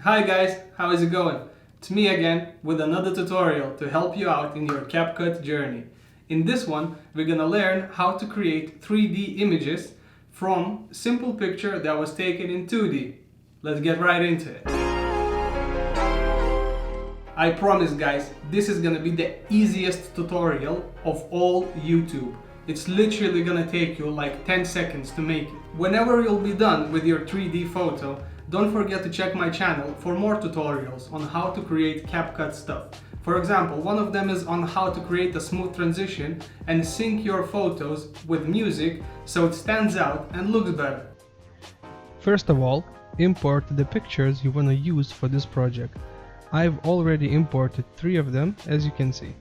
Hi guys, how is it going? It's me again with another tutorial to help you out in your CapCut journey. In this one, we're gonna learn how to create 3D images from simple picture that was taken in 2D. Let's get right into it. I promise guys, this is gonna be the easiest tutorial of all YouTube. It's literally gonna take you like 10 seconds to make it. Whenever you'll be done with your 3D photo, don't forget to check my channel for more tutorials on how to create CapCut stuff. For example, one of them is on how to create a smooth transition and sync your photos with music so it stands out and looks better. First of all, import the pictures you want to use for this project. I've already imported 3 of them, as you can see.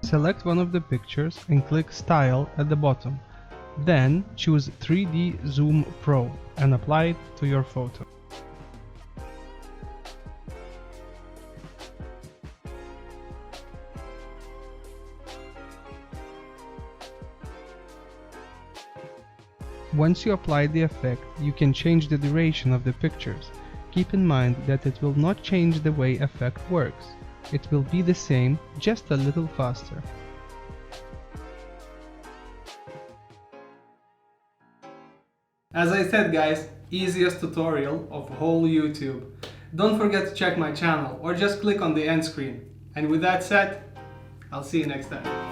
Select one of the pictures and click Style at the bottom. Then choose 3D Zoom Pro and apply it to your photo. Once you apply the effect, you can change the duration of the pictures. Keep in mind that it will not change the way effect works. It will be the same, just a little faster. As I said guys, easiest tutorial of whole YouTube. Don't forget to check my channel or just click on the end screen. And with that said, I'll see you next time.